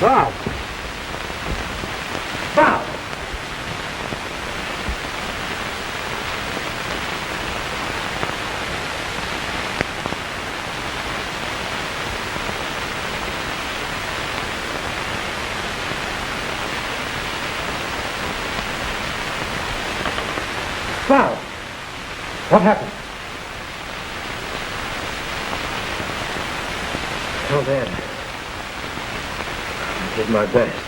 Bob! Bob! Bob! What happened? Tell Dad. I did my best.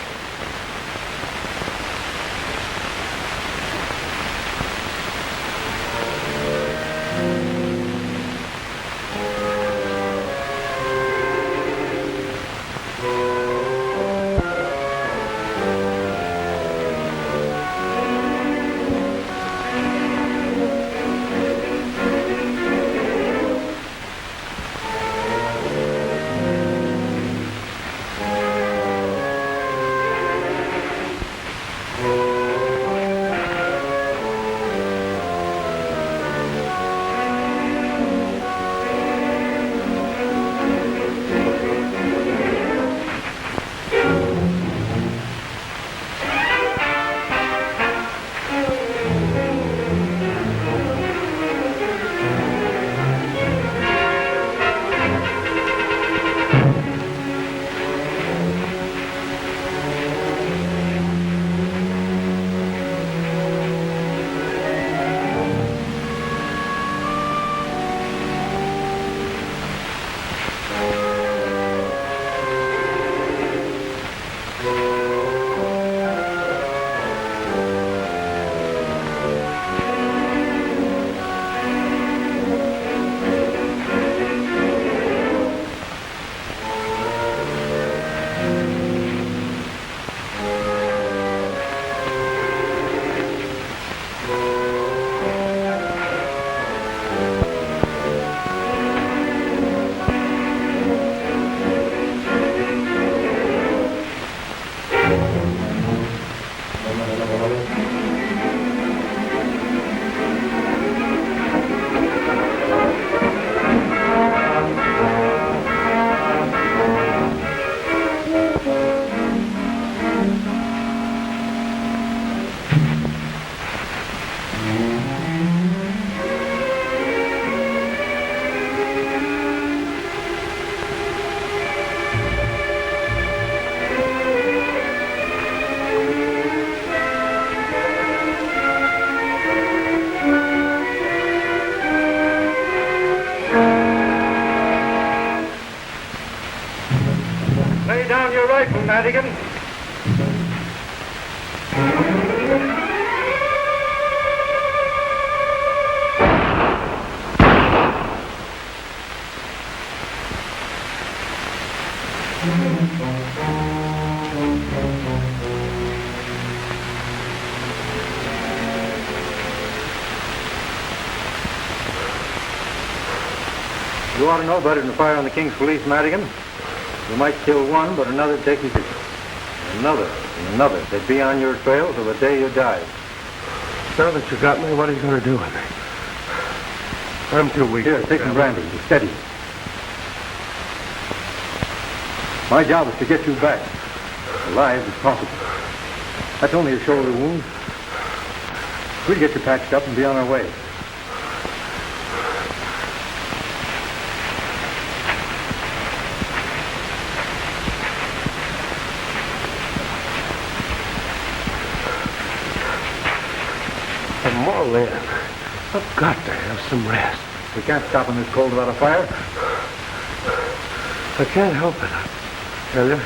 Madigan. You ought to know better than to fire on the King's police, Madigan. You might kill one, but another would take you to another and another. They'd be on your trail till the day you died. Now that you got me, what are you going to do with me? I'm too weak. Here, take some brandy. Be steady. My job is to get you back, alive as possible. That's only a shoulder wound. We'll get you patched up and be on our way. I'm all in. I've got to have some rest. We can't stop in this cold without a fire. I can't help it. I tell you,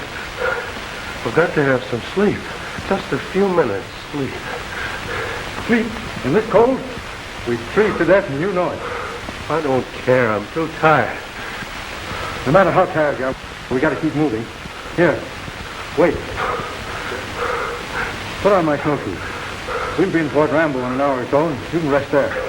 we've got to have some sleep. Just a few minutes sleep. Sleep? In this cold? We'd freeze to death and you know it. I don't care. I'm too tired. No matter how tired you are, we got to keep moving. Here, wait. Put on my snowshoes. We'll be in Fort Rambo in an hour or so, and you can rest there.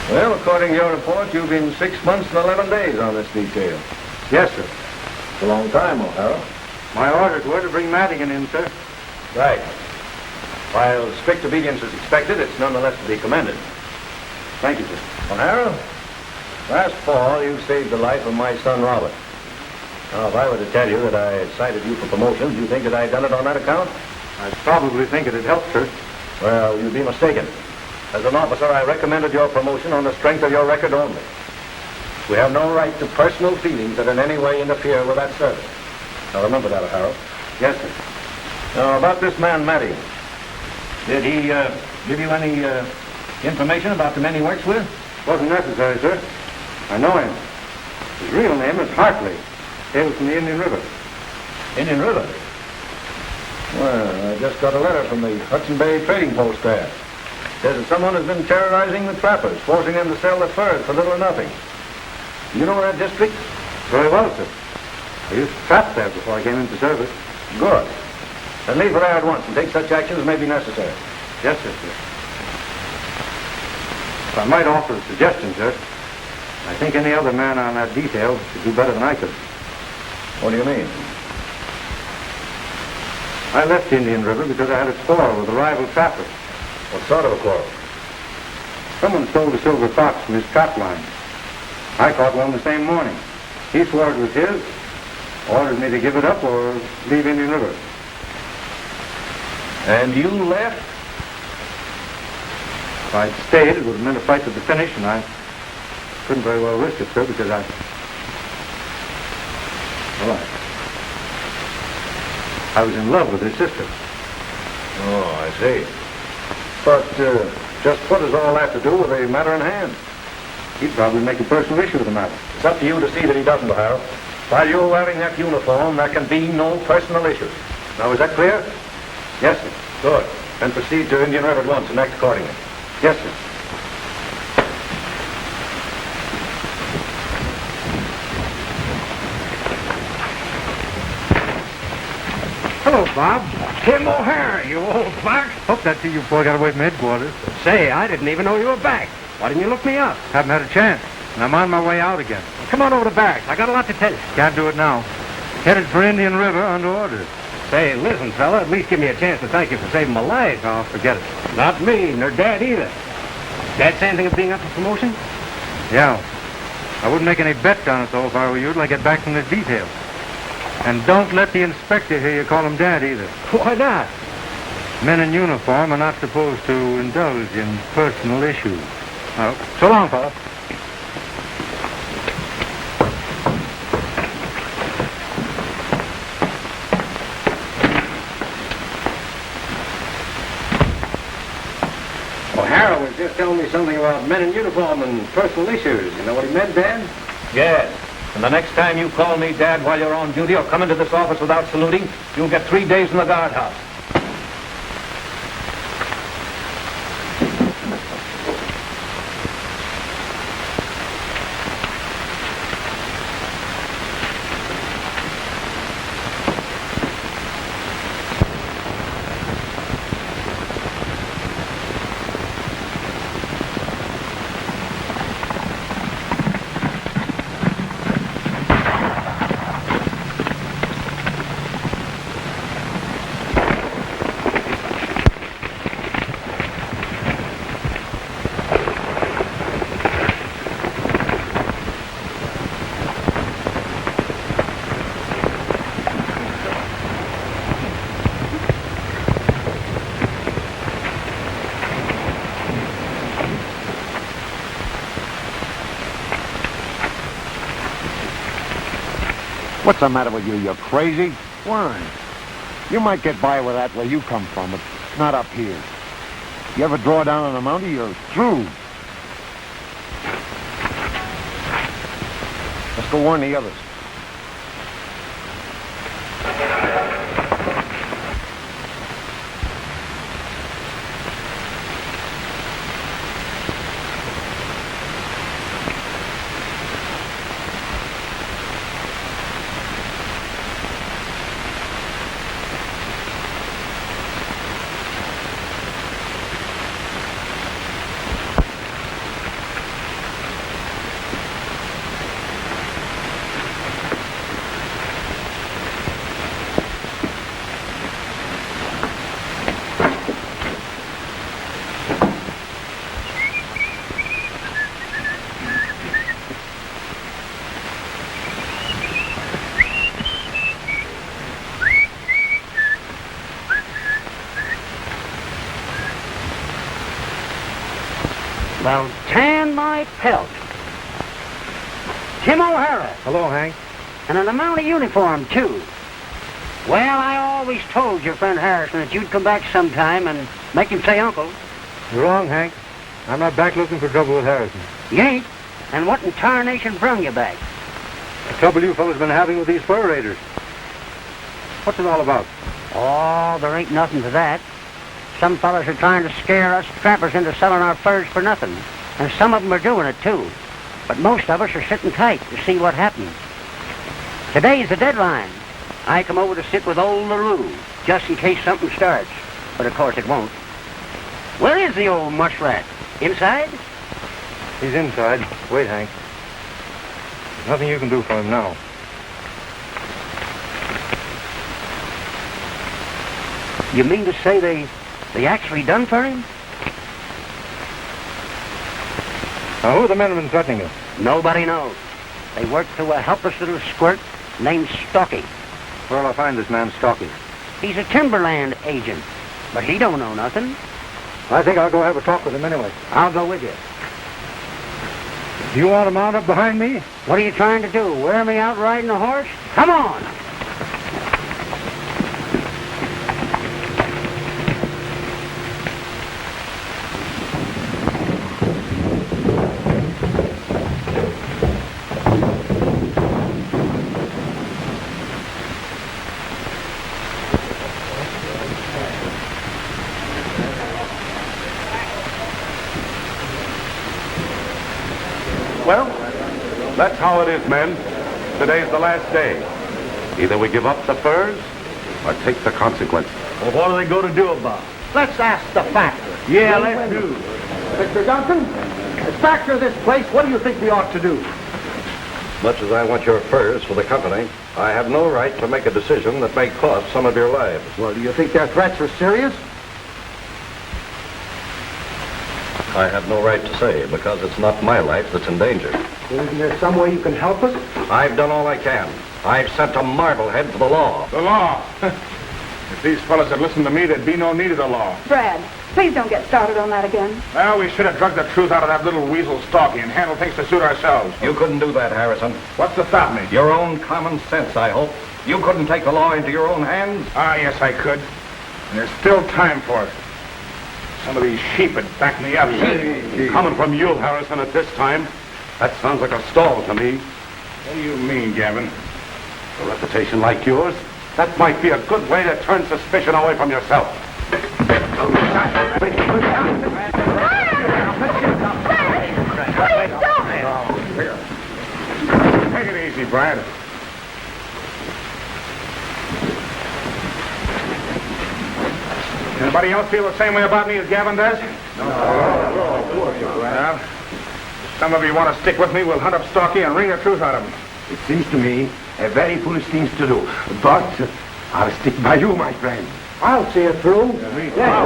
Well, according to your report, you've been 6 months and 11 days on this detail. Yes, sir. It's a long time, O'Hara. My orders were to bring Madigan in, sir. Right. While strict obedience is expected, it's nonetheless to be commended. Thank you, sir. O'Hara, last fall you saved the life of my son, Robert. Now, if I were to tell you that I had cited you for promotion, do you think that I had done it on that account? I probably think it'd help, sir. Well, you'd be mistaken. As an officer, I recommended your promotion on the strength of your record only. We have no right to personal feelings that in any way interfere with that service. Now, remember that, O'Hara. Yes, sir. Now, about this man, Matty. Did he give you any information about the men he works with? Wasn't necessary, sir. I know him. His real name is Hartley. Hails from the Indian River. Indian River? Well, I just got a letter from the Hudson Bay trading post there. Says that someone has been terrorizing the trappers, forcing them to sell their furs for little or nothing. Do you know that district? Very well, sir. I used to trap there before I came into service. Good. Then leave for there at once and take such action as may be necessary. Yes, sir, sir. If I might offer a suggestion, sir, I think any other man on that detail should do better than I could. What do you mean? I left Indian River because I had a quarrel with a rival trapper. What sort of a quarrel? Someone stole the silver fox from his trap line. I caught one the same morning. He swore it was his, ordered me to give it up or leave Indian River. And you left? If I'd stayed, it would have meant a fight to the finish, and I couldn't very well risk it, sir, because I was in love with his sister. Oh, I see. But just what does all that to do with the matter in hand? He'd probably make a personal issue of the matter. It's up to you to see that he doesn't, O'Hara. While you're wearing that uniform, there can be no personal issues. Now, is that clear? Yes, sir. Good. Then proceed to Indian River at once and act accordingly. Yes, sir. Hello, Bob. Tim O'Hara, you old fox. Hope that's you boy got away from headquarters. Say, I didn't even know you were back. Why didn't you look me up? Haven't had a chance, and I'm on my way out again. Come on over to barracks. I got a lot to tell you. Can't do it now. Headed for Indian River under orders. Say, listen, fella, at least give me a chance to thank you for saving my life. Oh, forget it. Not me, nor Dad either. Dad say anything of being up for promotion? Yeah. I wouldn't make any bets on it, though, if I were you, till I get back from this detail. And don't let the inspector hear you call him Dad, either. Why not? Men in uniform are not supposed to indulge in personal issues. So long, fella. O'Hara was just telling me something about men in uniform and personal issues. You know what he meant, Dad? Yes. And the next time you call me Dad while you're on duty or come into this office without saluting, you'll get 3 days in the guardhouse. What's the matter with you? You're crazy? Why? You might get by with that where you come from, but not up here. You ever draw down on a mountie, you're through. Let's go warn the others. Well, tan my pelt. Tim O'Hara. Hello, Hank. And an amount of uniform, too. Well, I always told your friend Harrison that you'd come back sometime and make him say uncle. You're wrong, Hank. I'm not back looking for trouble with Harrison. You ain't? And what in tarnation brung you back? The trouble you fellas been having with these fur raiders. What's it all about? Oh, there ain't nothing to that. Some fellas are trying to scare us trappers into selling our furs for nothing. And some of them are doing it, too. But most of us are sitting tight to see what happens. Today's the deadline. I come over to sit with old LaRue, just in case something starts. But of course it won't. Where is the old mushrat? Inside? He's inside. Wait, Hank. There's nothing you can do for him now. You mean to say they actually done for him? Now, who are the men who've been threatening us? Nobody knows. They work through a helpless little squirt named Stocky. Where'll I find this man, Stocky? He's a timberland agent, but he don't know nothing. I think I'll go have a talk with him anyway. I'll go with you. Do you want to mount up behind me? What are you trying to do? Wear me out riding a horse? Come on! Well, that's how it is, men. Today's the last day. Either we give up the furs or take the consequences. Well, what are they going to do about it? Let's ask the factor. Yeah, let's do. Mr. Duncan, as factor of this place, what do you think we ought to do? Much as I want your furs for the company, I have no right to make a decision that may cost some of your lives. Well, do you think their threats are serious? I have no right to say, because it's not my life that's in danger. Isn't there some way you can help us? I've done all I can. I've sent a Marblehead for the law. The law? If these fellas had listened to me, there'd be no need of the law. Brad, please don't get started on that again. Well, we should have drugged the truth out of that little weasel Stalky and handled things to suit ourselves. You couldn't do that, Harrison. What's to stop me? Your own common sense, I hope. You couldn't take the law into your own hands? Ah, yes, I could. And there's still time for it. Some of these sheep would back me up. Coming from you, Harrison, at this time, that sounds like a stall to me. What do you mean, Gavin? A reputation like yours, that might be a good way to turn suspicion away from yourself. Take it easy, Brad. Anybody else feel the same way about me as Gavin does? No. Well, some of you want to stick with me, we'll hunt up Stalky and wring the truth out of him. It seems to me a very foolish thing to do, but I'll stick by you, my friend. I'll see it through. Well,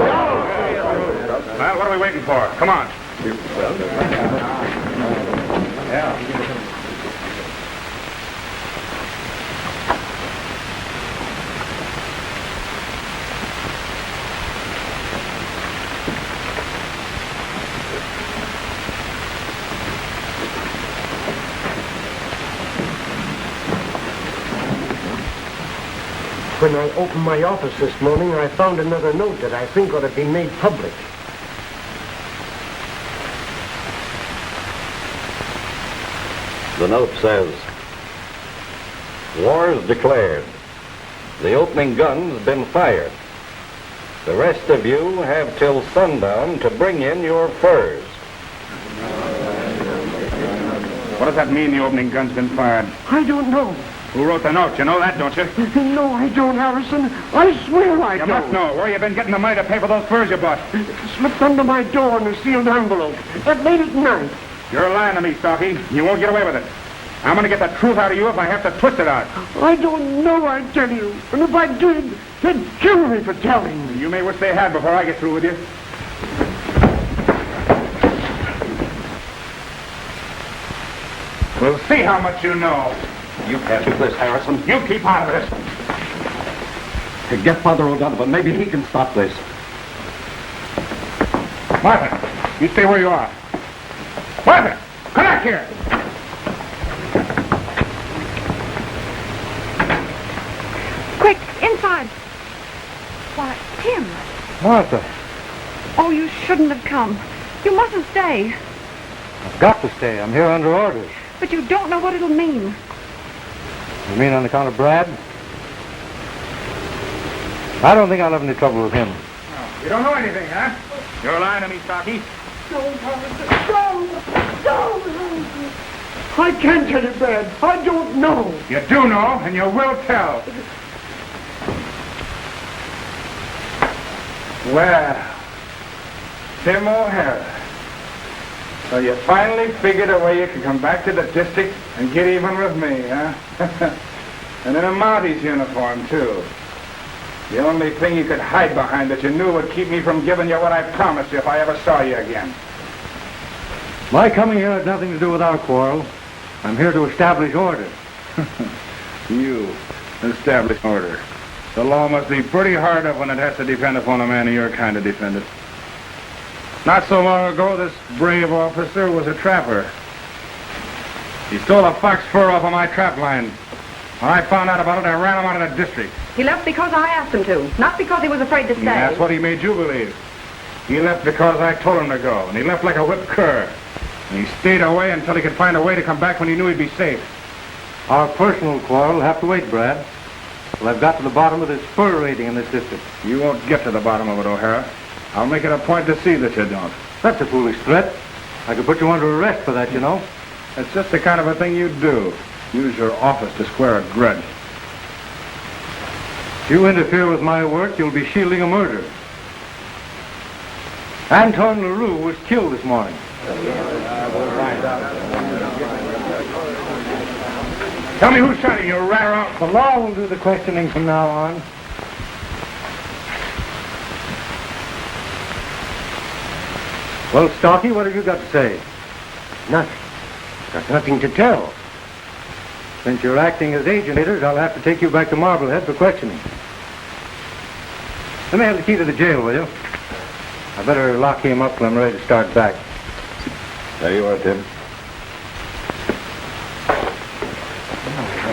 what are we waiting for? Come on. When I opened my office this morning, I found another note that I think ought to be made public. The note says, "War's declared. The opening gun's been fired. The rest of you have till sundown to bring in your furs." What does that mean, the opening gun's been fired? I don't know. Who wrote the note? You know that, don't you? No, I don't, Harrison. I swear I You don't. must know. Where you been getting the money to pay for those furs you bought? It slipped under my door in a sealed envelope. That late at night. You're lying to me, Stalky. You won't get away with it. I'm going to get the truth out of you if I have to twist it out. I don't know, I tell you. And if I did, they'd kill me for telling. You may wish they had before I get through with you. We'll see how much you know. You can't do this, Harrison. You keep out of this. Get Father O'Donovan. Maybe he can stop this. Martha, you stay where you are. Martha, come back here. Quick, inside. Why, Tim. Martha, Oh, you shouldn't have come. You mustn't stay. I've got to stay. I'm here under orders. But you don't know what it'll mean. You mean on account of Brad? I don't think I'll have any trouble with him. You don't know anything, huh? You're lying to me, Stocky. Don't, officer. Don't. I can't tell you, Brad. I don't know. You do know, and you will tell. Well, Tim O'Hara. So you finally figured a way you could come back to the district and get even with me, huh? And in a Mounties uniform, too. The only thing you could hide behind that you knew would keep me from giving you what I promised you if I ever saw you again. My coming here had nothing to do with our quarrel. I'm here to establish order. You establish order. The law must be pretty hard up when it has to depend upon a man of your kind to defend it. Not so long ago, this brave officer was a trapper. He stole a fox fur off of my trap line. When I found out about it, I ran him out of the district. He left because I asked him to, not because he was afraid to stay. That's what he made you believe. He left because I told him to go, and he left like a whipped cur. And he stayed away until he could find a way to come back when he knew he'd be safe. Our personal quarrel will have to wait, Brad. Well, I've got to the bottom of this fur raiding in this district. You won't get to the bottom of it, O'Hara. I'll make it a point to see that you don't. That's a foolish threat. I could put you under arrest for that, you know. It's just the kind of a thing you do. Use your office to square a grudge. If you interfere with my work, you'll be shielding a murder. Anton LaRue was killed this morning. Tell me who shot him, you rat. The law will do the questioning from now on. Well, Stocky, what have you got to say? Nothing. Got nothing to tell. Since you're acting as agitators, I'll have to take you back to Marblehead for questioning. Let me have the key to the jail, will you? I better lock him up when I'm ready to start back. There you are, Tim.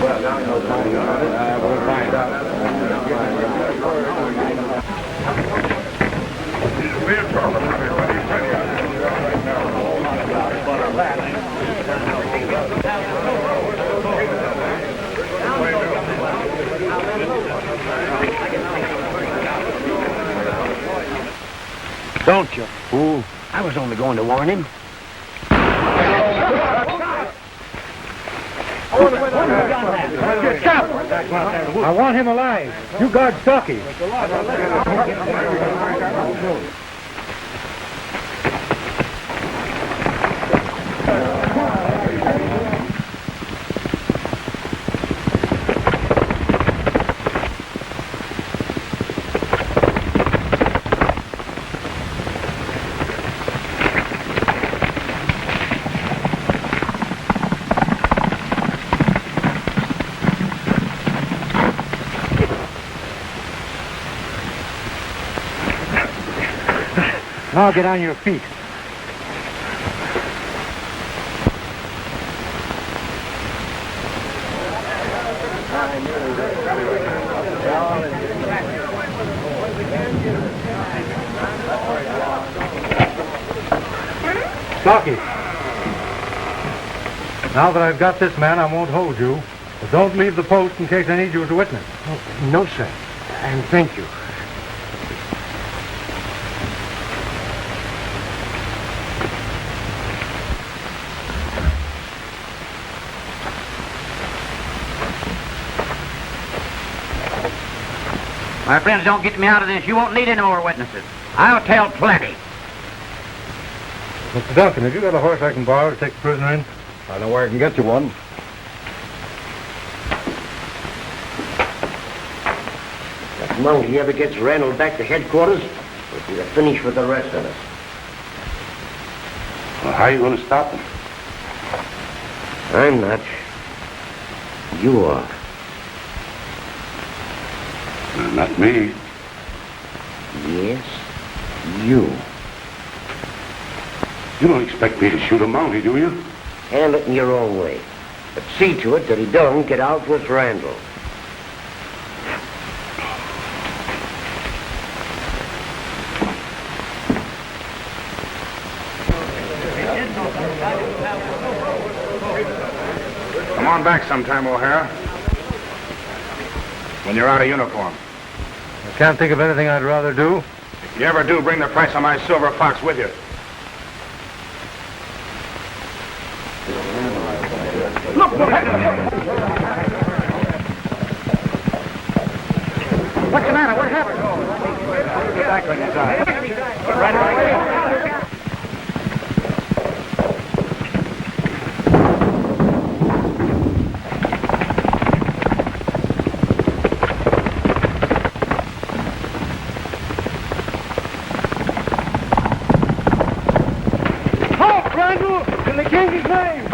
We'll find out. Don't you, fool. I was only going to warn him. Stop! I want him alive. You guard Stocky. Now get on your feet. Stocky. Now that I've got this man, I won't hold you. But don't leave the post in case I need you as a witness. Oh, no, sir. And thank you. My friends, don't get me out of this. You won't need any more witnesses. I'll tell plenty. Mr. Duncan, have you got a horse I can borrow to take the prisoner in? I know where I can get you one. If Monkey ever gets Randall back to headquarters, it'll be the finish for the rest of us. Well, how are you going to stop him? I'm not. You are. Not me. Yes, you. You don't expect me to shoot a Mountie, do you? Handle it in your own way. But see to it that he don't get out with Randall. Come on back sometime, O'Hara. When you're out of uniform. I can't think of anything I'd rather do. If you ever do, bring the price of my silver fox with you. What's the matter? What happened? Back on his eye. Halt, Randall! In the king's name!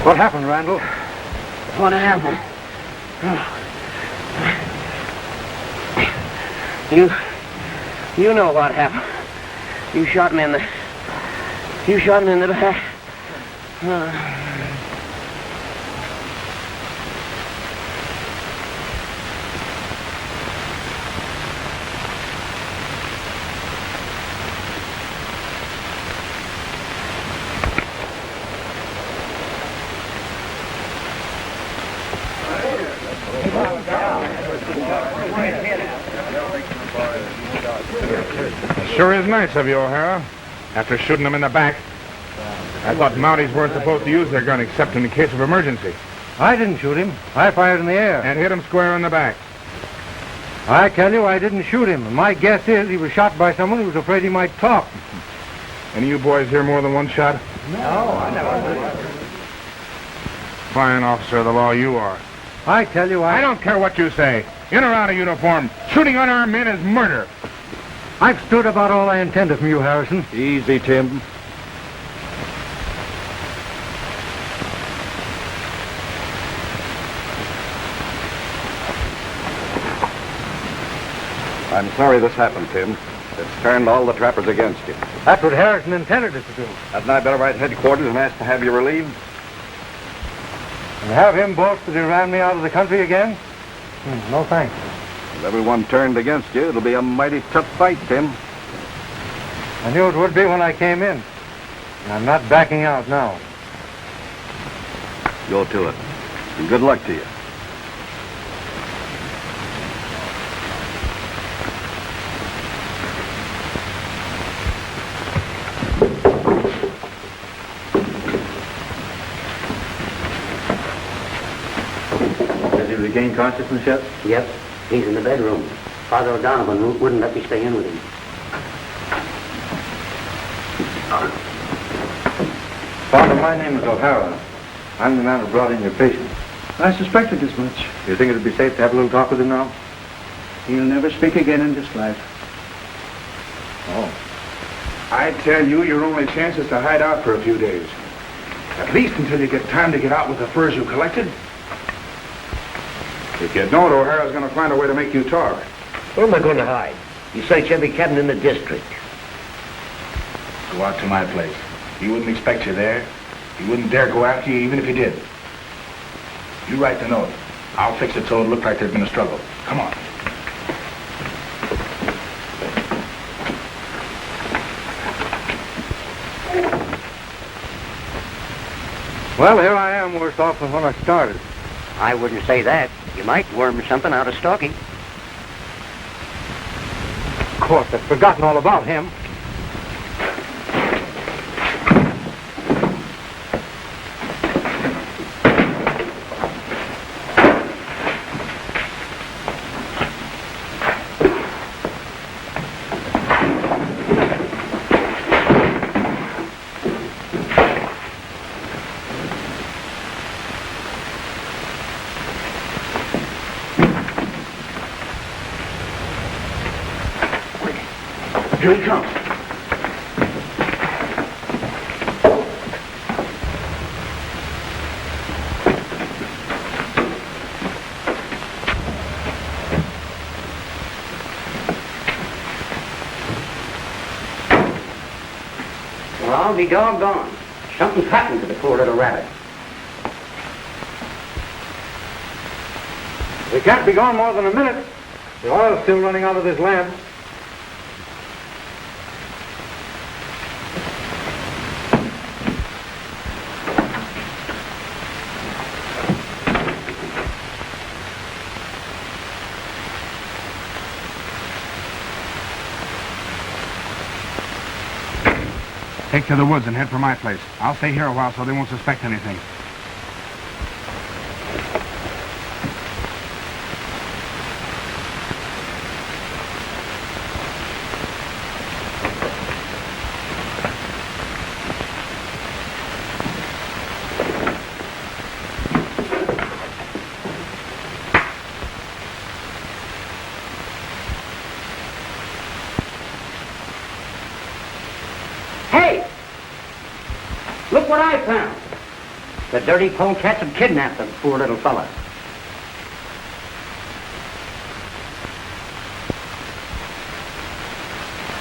What happened, Randall? What happened? You know what happened. You shot me in the back. Sure is nice of you, O'Hara. After shooting them in the back. I thought Mounties weren't supposed to use their gun except in the case of emergency. I didn't shoot him. I fired in the air. And hit him square in the back. I tell you, I didn't shoot him. My guess is he was shot by someone who was afraid he might talk. Any of you boys hear more than one shot? No, I never. Fine officer of the law you are. I tell you, I don't care what you say. In or out of uniform, shooting unarmed men is murder. I've stood about all I intended from you, Harrison. Easy, Tim. I'm sorry this happened, Tim. It's turned all the trappers against you. That's what Harrison intended it to do. Hadn't I better write headquarters and ask to have you relieved? And have him boast that he ran me out of the country again? No thanks. With everyone turned against you, it'll be a mighty tough fight, Tim. I knew it would be when I came in. And I'm not backing out now. Go to it. And good luck to you. Has he regained consciousness yet? Yep, he's in the bedroom. Father O'Donovan wouldn't let me stay in with him. Father, my name is O'Hara. I'm the man who brought in your patient. I suspected as much. Do you think it would be safe to have a little talk with him now? He'll never speak again in this life. Oh. I tell you, your only chance is to hide out for a few days. At least until you get time to get out with the furs you collected. If you don't, O'Hara's going to find a way to make you talk. Where am I going to hide? You search every cabin in the district. Go out to my place. He wouldn't expect you there. He wouldn't dare go after you even if he did. You write the note. I'll fix it so it'll look like there's been a struggle. Come on. Well, here I am, worse off than when I started. I wouldn't say that. You might worm something out of stalking. Of course, I've forgotten all about him. Here he comes. Well, I'll be doggone. Something's happened to the poor little rabbit. We can't be gone more than a minute. The oil's still running out of this lamp. Take to the woods and head for my place. I'll stay here a while so they won't suspect anything. Hey! Look what I found. The dirty polecats have kidnapped the poor little fella.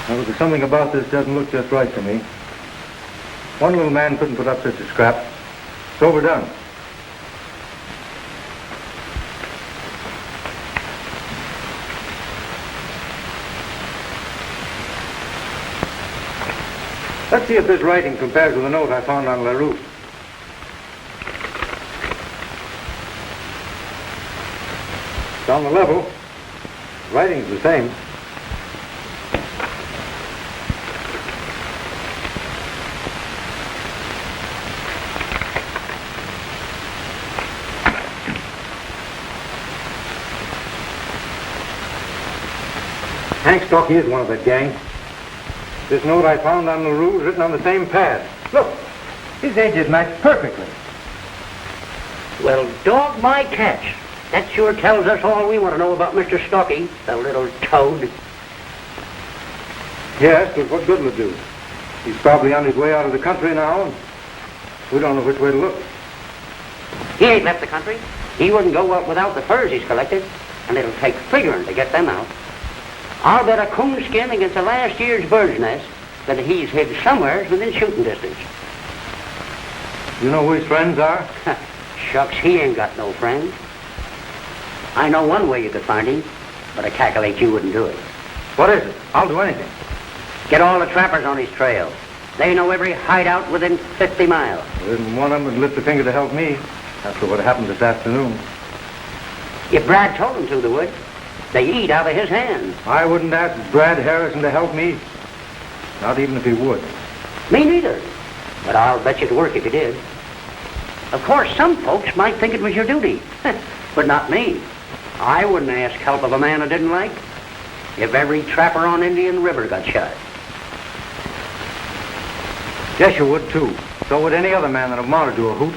Well, there's something about this doesn't look just right to me. One little man couldn't put up such a scrap. It's overdone. Let's see if this writing compares with the note I found on La Route. It's on the level. The writing's the same. Hank Stocky is one of that gang. This note I found on the roof is written on the same pad. Look, his edges match perfectly. Well, dog my catch. That sure tells us all we want to know about Mr. Stocky, the little toad. Yes, but what good will it do? He's probably on his way out of the country now, and we don't know which way to look. He ain't left the country. He wouldn't go out without the furs he's collected, and it'll take figuring to get them out. I'll bet a coonskin against the last year's bird's nest that he's hid somewhere within shooting distance. You know who his friends are? Shucks, he ain't got no friends. I know one way you could find him, but I calculate you wouldn't do it. What is it? I'll do anything. Get all the trappers on his trail. They know every hideout within 50 miles. There isn't one of them would lift a finger to help me after what happened this afternoon. If Brad told them to, they would. They eat out of his hand. I wouldn't ask Brad Harrison to help me. Not even if he would. Me neither. But I'll bet you'd work if you did. Of course, some folks might think it was your duty. But not me. I wouldn't ask help of a man I didn't like. If every trapper on Indian River got shot. Yes, you would, too. So would any other man that amounted to a hoot.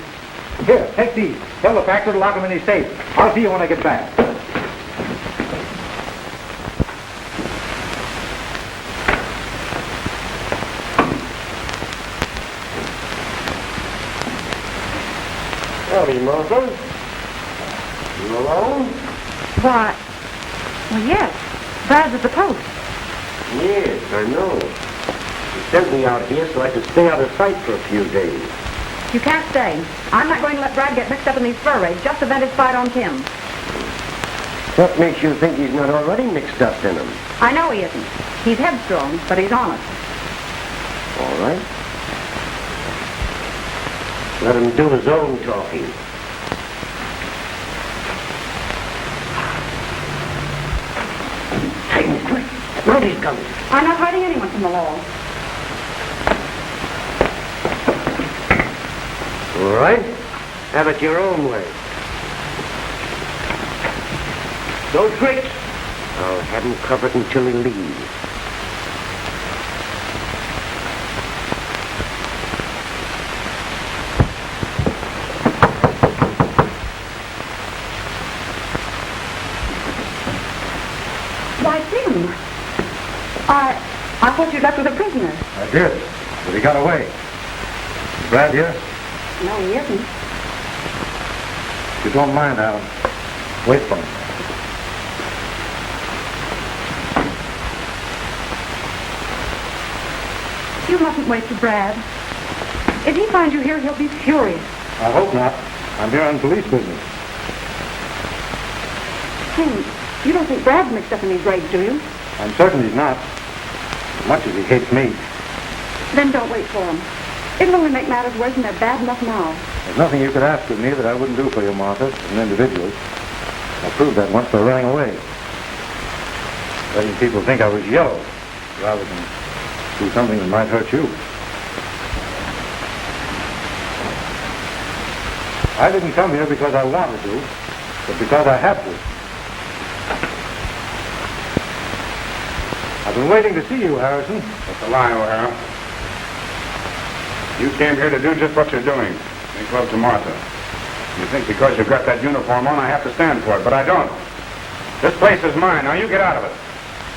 Here, take these. Tell the factor to lock them in his safe. I'll see you when I get back. Howdy, Martha. You alone? Why? Well, yes. Brad's at the post. Yes, I know. He sent me out here so I could stay out of sight for a few days. You can't stay. I'm not going to let Brad get mixed up in these fur raids just to vent his spite on Tim. What makes you think he's not already mixed up in them? I know he isn't. He's headstrong, but he's honest. All right. Let him do his own talking. Hey, quick. Rudy's coming. I'm not hiding anyone from the law. All right. Have it your own way. No tricks. I'll have him covered until he leaves. Why, Tim, I thought you left with a prisoner. I did, but he got away. Is Brad here? No, he isn't. If you don't mind, I'll wait for him. You mustn't wait for Brad. If he finds you here, he'll be furious. I hope not. I'm here on police business. Hey, you don't think Brad's mixed up in these raids, do you? I'm certain he's not. As much as he hates me. Then don't wait for him. It'll only make matters worse, and they're bad enough now. There's nothing you could ask of me that I wouldn't do for you, Martha, as an individual. I proved that once by running away. Letting people think I was yellow, rather than do something that might hurt you. I didn't come here because I wanted to, but because I had to. I've been waiting to see you, Harrison. That's a lie, O'Hara. You came here to do just what you're doing. Make love to Martha. You think because you've got that uniform on, I have to stand for it, but I don't. This place is mine. Now you get out of it.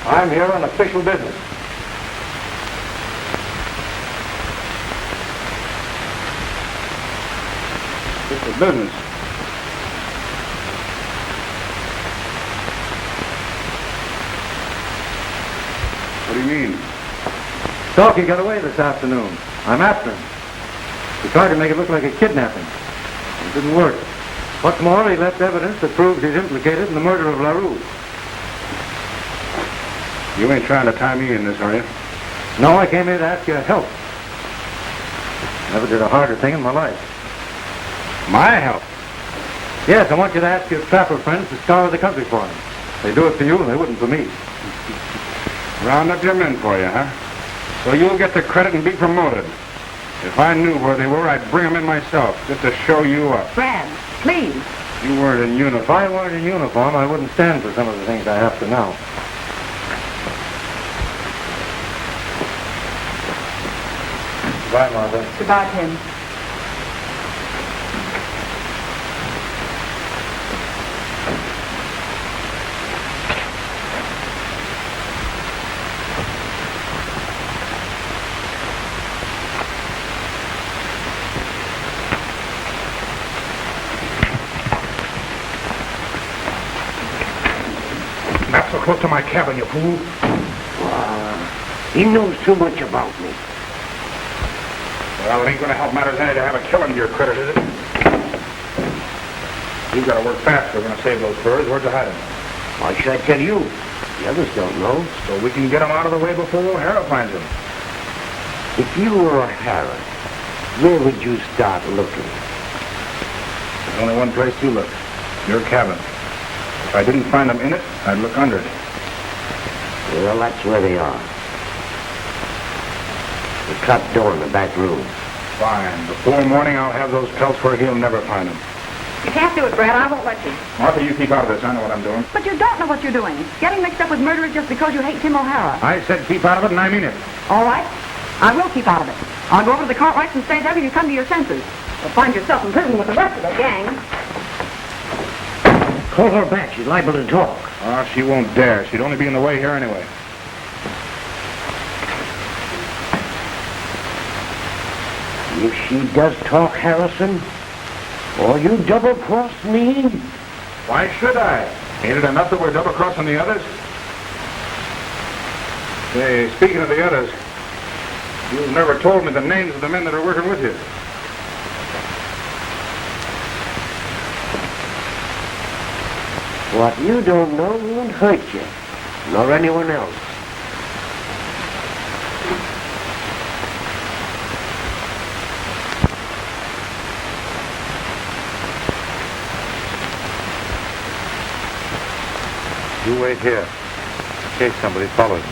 I'm here on official business. This is business. What do you mean? Stalky got away this afternoon. I'm after him. He tried to make it look like a kidnapping. It didn't work. What's more, he left evidence that proves he's implicated in the murder of LaRue. You ain't trying to tie me in this, are you? No, I came here to ask you help. Never did a harder thing in my life. My help? Yes, I want you to ask your trapper friends to scour the country for him. They do it for you, and they wouldn't for me. Round up your men for you, huh? So you'll get the credit and be promoted. If I knew where they were, I'd bring them in myself, just to show you up. Brad, please. You weren't in uniform. If I weren't in uniform, I wouldn't stand for some of the things I have to now. Goodbye, Martha. Goodbye, Tim. Not so close to my cabin, you fool. He knows too much about me. Well, it ain't going to help matters any to have a killing to your credit, is it? You've got to work fast if we're going to save those furs. Where'd you hide them? Why should I tell you? The others don't know. So we can get them out of the way before O'Hara finds them. If you were O'Hara, where would you start looking? There's only one place to look. Your cabin. If I didn't find them in it, I'd look under it. Well, that's where they are. The trap door in the back room. Fine. Before morning, I'll have those pelts where he'll never find them. You can't do it, Brad. I won't let you. Martha, you keep out of this. I know what I'm doing. But you don't know what you're doing. Getting mixed up with murderers just because you hate Tim O'Hara. I said keep out of it, and I mean it. All right. I will keep out of it. I'll go over to the Cartwrights and stay there till you come to your senses. You'll find yourself in prison with the rest of the gang. Call her back. She's liable to talk. Oh, she won't dare. She'd only be in the way here anyway. If she does talk, Harrison, or you double-cross me... Why should I? Ain't it enough that we're double-crossing the others? Say, speaking of the others, you've never told me the names of the men that are working with you. What you don't know won't hurt you, nor anyone else. You wait here, in case somebody follows me.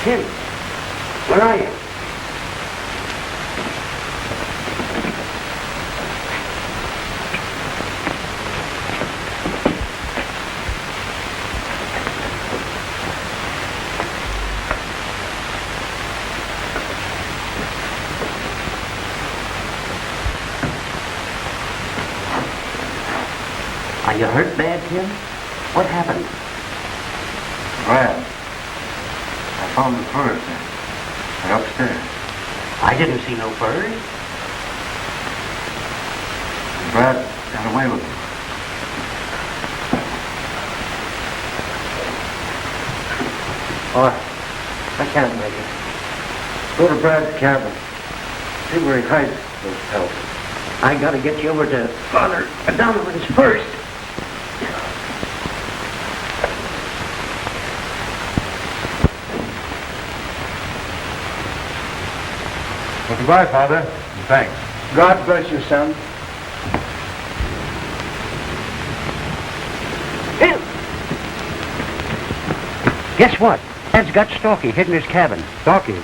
Tim, where are you? Are you hurt bad, Tim? What happened? Brad. I found the furs. They're upstairs. I didn't see no furs. Brad got away with them. Oh, I can't make it. Go to Brad's cabin. See where he hides those pelts. I gotta get you over to Father Donovan's first. Well, goodbye, Father. And thanks. God bless you, son. Tim! Guess what? Dad's got Stalky hid in his cabin. Stalky.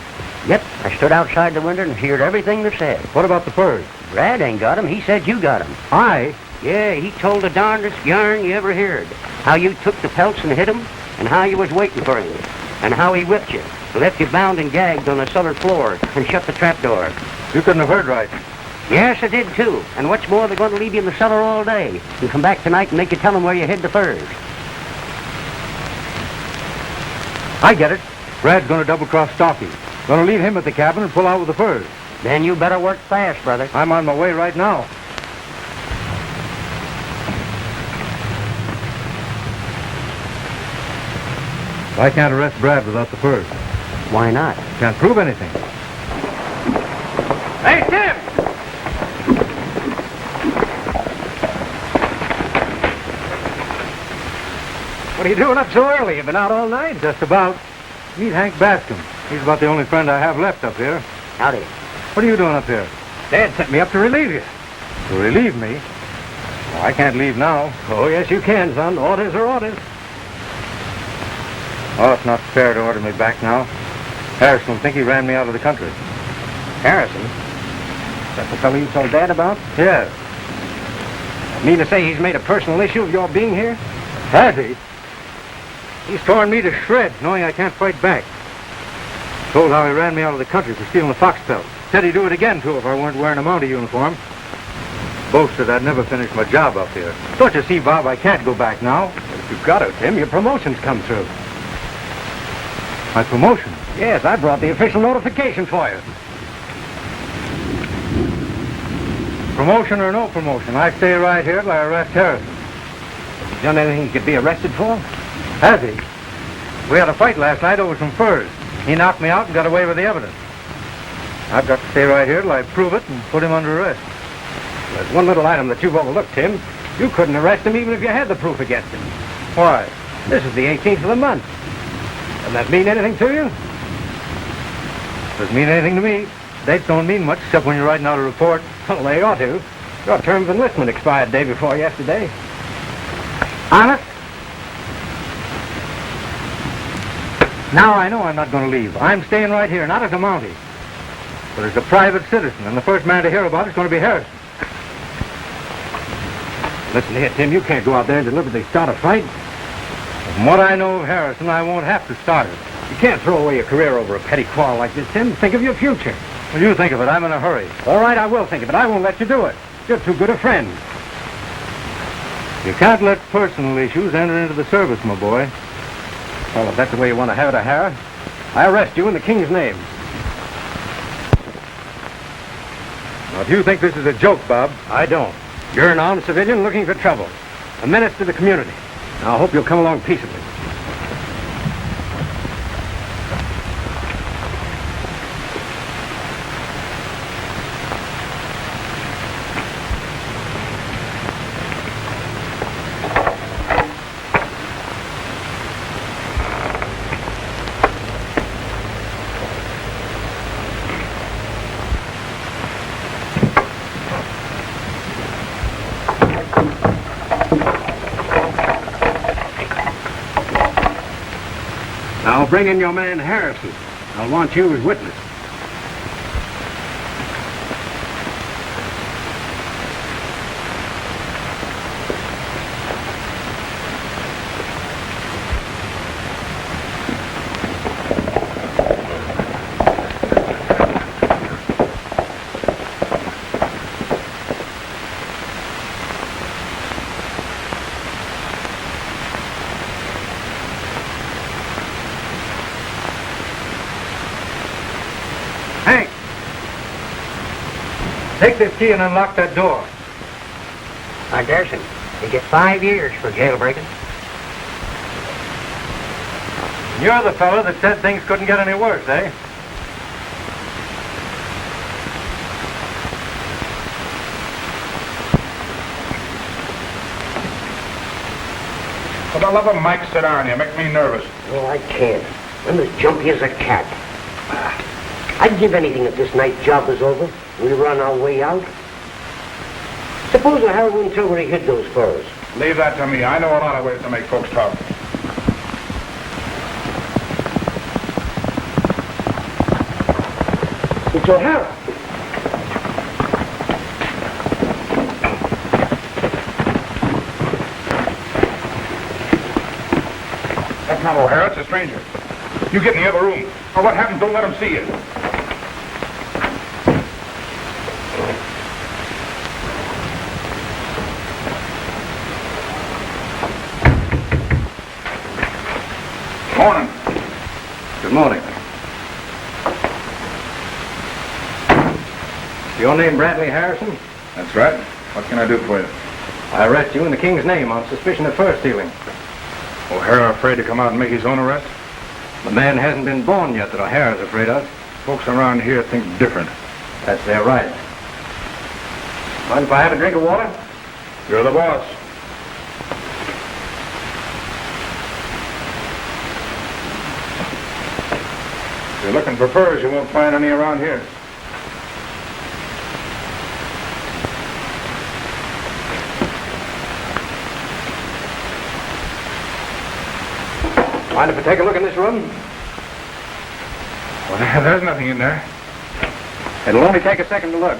Yep, I stood outside the window and heard everything they said. What about the furs? Brad ain't got 'em. He said you got 'em. I? Yeah, he told the darndest yarn you ever heard. How you took the pelts and hid 'em, and how you was waiting for him, and how he whipped you, left you bound and gagged on the cellar floor, and shut the trapdoor. You couldn't have heard right. Yes, I did too. And what's more, they're going to leave you in the cellar all day, and come back tonight and make you tell them where you hid the furs. I get it. Brad's going to double-cross Stalky. Going to leave him at the cabin and pull out with the furs. Then you better work fast, brother. I'm on my way right now. I can't arrest Brad without the furs. Why not? Can't prove anything. Hey, Tim! What are you doing up so early? You've been out all night? Just about. Meet Hank Bascom. He's about the only friend I have left up here. Howdy. What are you doing up here? Dad sent me up to relieve you. To relieve me? Well, I can't leave now. Oh, yes, you can, son. Orders are orders. Oh, it's not fair to order me back now. Harrison will think he ran me out of the country. Harrison? Is that the fellow you told Dad about? Yes. Mean to say he's made a personal issue of your being here? Has he? He's torn me to shreds, knowing I can't fight back. Told how he ran me out of the country for stealing the fox pelt. Said he'd do it again, too, if I weren't wearing a mountie uniform. Boasted I'd never finish my job up here. Don't you see, Bob, I can't go back now. If you've got to, Tim, your promotion's come through. My promotion? Yes, I brought the official notification for you. Promotion or no promotion, I stay right here till I arrest Harrison. You done anything you could be arrested for? Has he? We had a fight last night over some furs. He knocked me out and got away with the evidence. I've got to stay right here till I prove it and put him under arrest. There's one little item that you've overlooked, Tim. You couldn't arrest him even if you had the proof against him. Why? This is the 18th of the month. Doesn't that mean anything to you? Doesn't mean anything to me. Dates don't mean much except when you're writing out a report. Well, they ought to. Your term of enlistment expired day before yesterday. Honest? Now I know I'm not going to leave. I'm staying right here, not as a Mountie, but as a private citizen, and the first man to hear about it's going to be Harrison. Listen here, Tim, you can't go out there and deliberately start a fight. From what I know of Harrison, I won't have to start it. You can't throw away your career over a petty quarrel like this, Tim. Think of your future. When you think of it, I'm in a hurry. All right, I will think of it. I won't let you do it. You're too good a friend. You can't let personal issues enter into the service, my boy. Well, if that's the way you want to have it, O'Hara, I arrest you in the King's name. Now, if you think this is a joke, Bob... I don't. You're an armed civilian looking for trouble. A menace to the community. I hope you'll come along peaceably. Now bring in your man Harrison. I'll want you as witness. Take this key and unlock that door. Harrison, you get 5 years for jailbreaking. You're the fellow that said things couldn't get any worse, eh? For the love of Mike, sit down. You make me nervous. Oh, I can't. I'm as jumpy as a cat. I'd give anything if this night's job was over. We were on our way out. Suppose the Harry wouldn't tell where he hid those furs. Leave that to me. I know a lot of ways to make folks talk. It's O'Hara. That's not O'Hara. It's a stranger. You get in the other room. Or what happens, don't let him see you. Morning. Good morning. Your name Bradley Harrison? That's right. What can I do for you? I arrest you in the King's name on suspicion of fur stealing. O'Hara afraid to come out and make his own arrest? The man hasn't been born yet that O'Hara's afraid of. Folks around here think different. That's their right. Mind if I have a drink of water? You're the boss. If you're looking for furs, you won't find any around here. Mind if I take a look in this room? Well, there's nothing in there. It'll only take a second to look.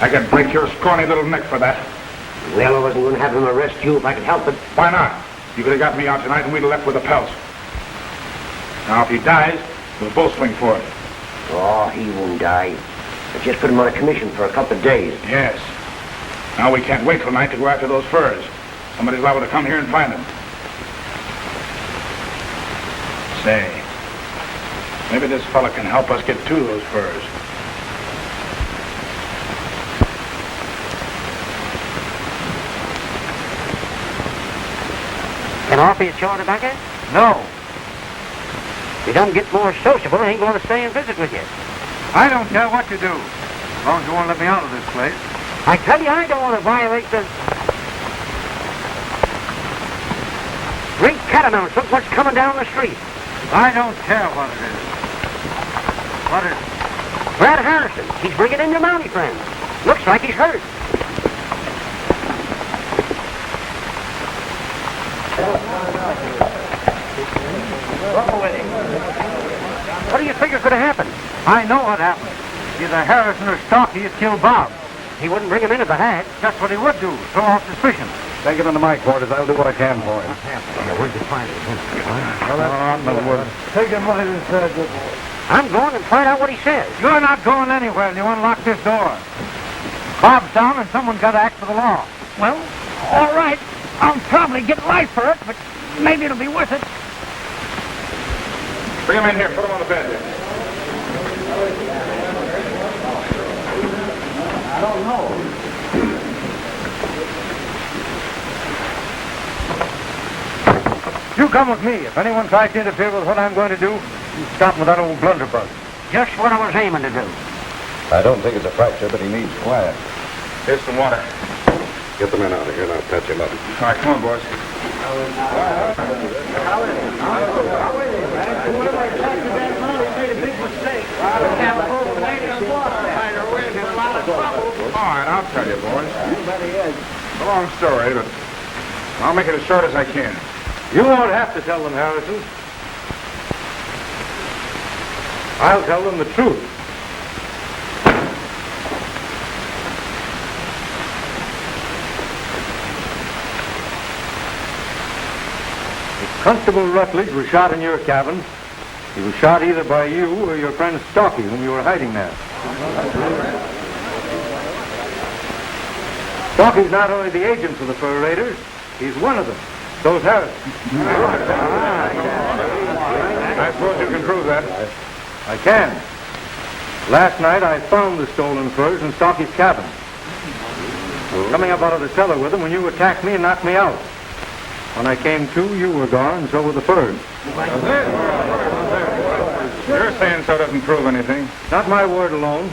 I could break your scrawny little neck for that. Well, I wasn't going to have him arrest you if I could help it. Why not? You could have got me out tonight and we'd have left with the pelts. Now, if he dies, we'll both swing for it. Oh, he won't die. I just put him on a commission for a couple of days. Yes. Now we can't wait till night to go after those furs. Somebody's liable to come here and find them. Say, maybe this fella can help us get two of those furs. Can I offer you a chore tobacco? No. If you don't get more sociable, I ain't going to stay and visit with you. I don't care what you do, as long as you won't let me out of this place. I tell you, I don't want to violate the... Great catamounts, look what's coming down the street. I don't care what it is. What is it? Brad Harrison, he's bringing in your mountie friend. Looks like he's hurt. What do you figure could have happened? I know what happened. Either Harrison or Starkey had killed Bob. He wouldn't bring him into the hat. That's what he would do, throw off suspicion. Take it into my quarters. I'll do what I can for him. Where'd you find it? Take him right inside the... I'm going and find out what he says. You're not going anywhere. You unlock this door. Bob's down and someone's got to act for the law. Well, all right. I'll probably get life for it, but maybe it'll be worth it. Bring him in here. Put him on the bed there. I don't know. You come with me. If anyone tries to interfere with what I'm going to do, you stop with that old blunderbuss. Just what I was aiming to do. I don't think it's a fracture, but he needs quiet. Here's some water. Get the men out of here now. Patch him up. All right, come on, boys. All right, I'll tell you, boys. It's a long story, but I'll make it as short as I can. You won't have to tell them, Harrison. I'll tell them the truth. If Constable Rutledge was shot in your cabin, he was shot either by you or your friend Stocky, whom you were hiding there. Stocky's not only the agent for the fur raiders, he's one of them. So's Harrison. I suppose you can prove that. I can. Last night I found the stolen furs in Stocky's cabin. I was coming up out of the cellar with them when you attacked me and knocked me out. When I came to, you were gone, and so were the furs. Your saying so doesn't prove anything. Not my word alone.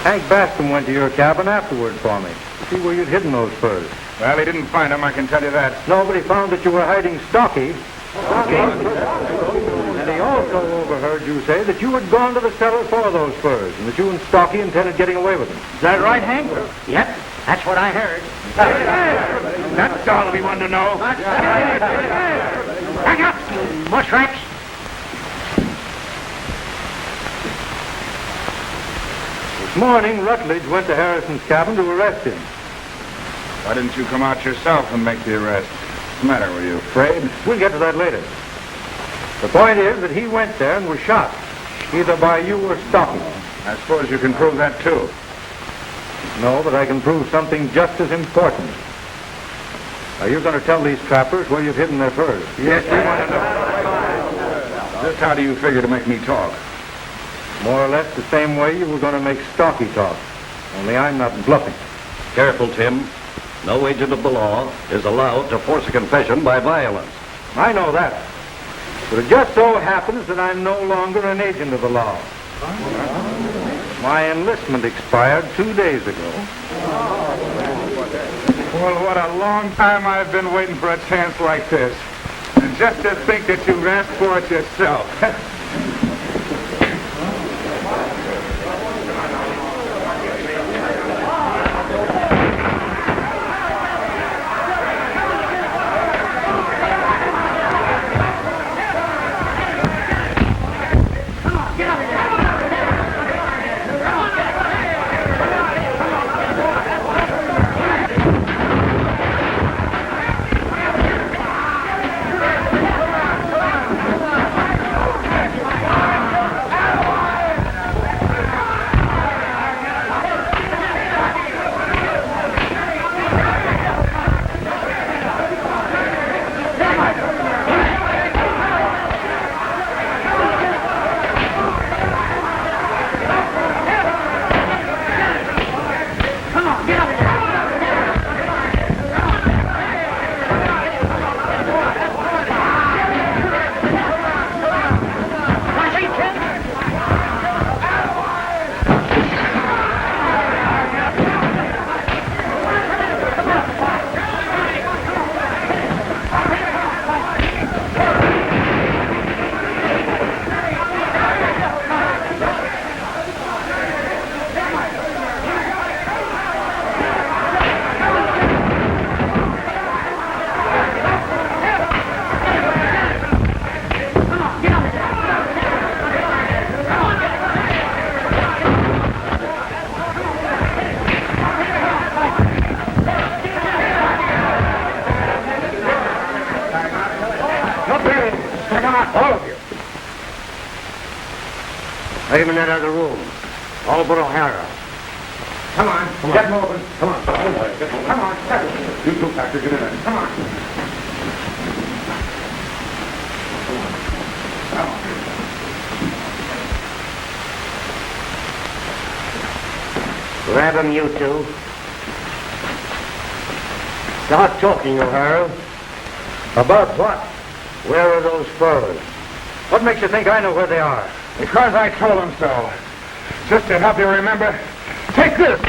Hank Bascom went to your cabin afterward for me to see where you'd hidden those furs. Well, he didn't find them, I can tell you that. No, but he found that you were hiding Stocky. And he also overheard you say that you had gone to the cellar for those furs, and that you and Stocky intended getting away with them. Is that right, Hank? Yep, that's what I heard. That's all we wanted to know. Back up, you mushrats. This morning, Rutledge went to Harrison's cabin to arrest him. Why didn't you come out yourself and make the arrest? What's the matter? Were you afraid? We'll get to that later. The point is that he went there and was shot, either by you or Stocky. I suppose you can prove that, too. No, but I can prove something just as important. Are you going to tell these trappers where you've hidden their furs? Yes, we want to know. Just how do you figure to make me talk? More or less the same way you were going to make Stocky talk. Only I'm not bluffing. Careful, Tim. No agent of the law is allowed to force a confession by violence. I know that. But it just so happens that I'm no longer an agent of the law. My enlistment expired 2 days ago. Well, what a long time I've been waiting for a chance like this. And just to think that you asked for it yourself. Let him in that other room. All but O'Hara. Come on. Get moving. Come on. Come on. You two, Packer, get in there. Come on. Grab him, you two. Start talking, O'Hara. About what? Where are those furs? What makes you think I know where they are? Because I told him so. Just to help you remember, take this.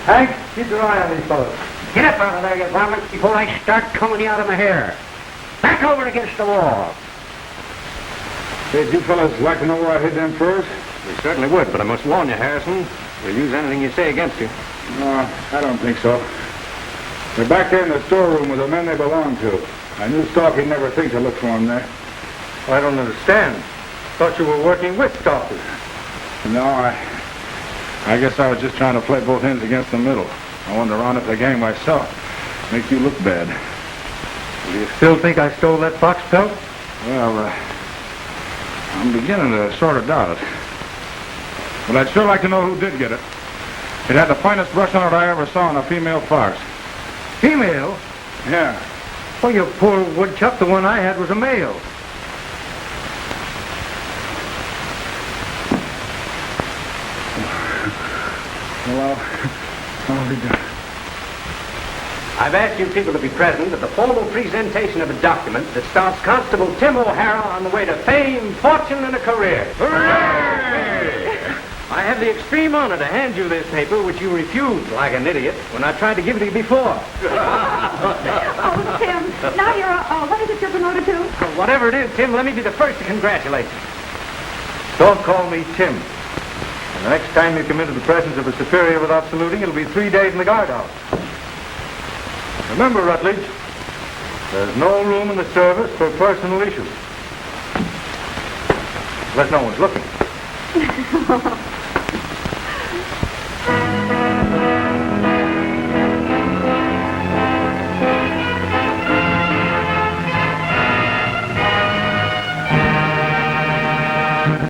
Hank, keep your eye on these fellows. Get up out of there, you varmint, before I start combing you out of my hair. Back over against the wall. Did you fellas like to know where I hid them furs? We certainly would, but I must warn you, Harrison. We'll use anything you say against you. No, I don't think so. They're back there in the storeroom with the men they belong to. I knew Stalky'd never think to look for them there. Well, I don't understand. Thought you were working with stalkers. No, I guess I was just trying to play both ends against the middle. I wanted to round up the gang myself. Make you look bad. Do you still think I stole that fox pelt? Well, I'm beginning to sort of doubt it. But I'd sure like to know who did get it. It had the finest brush on it I ever saw in a female fox. Female? Yeah. Oh, you poor woodchuck, the one I had was a male. Well, I'll be done. I've asked you people to be present at the formal presentation of a document that starts Constable Tim O'Hara on the way to fame, fortune, and a career. Hooray! I have the extreme honor to hand you this paper, which you refused like an idiot when I tried to give it to you before. Oh, Tim, now you're, what is it you're promoted to? Well, whatever it is, Tim, let me be the first to congratulate you. Don't call me Tim. And the next time you come into the presence of a superior without saluting, it'll be 3 days in the guardhouse. Remember, Rutledge, there's no room in the service for personal issues. Unless no one's looking.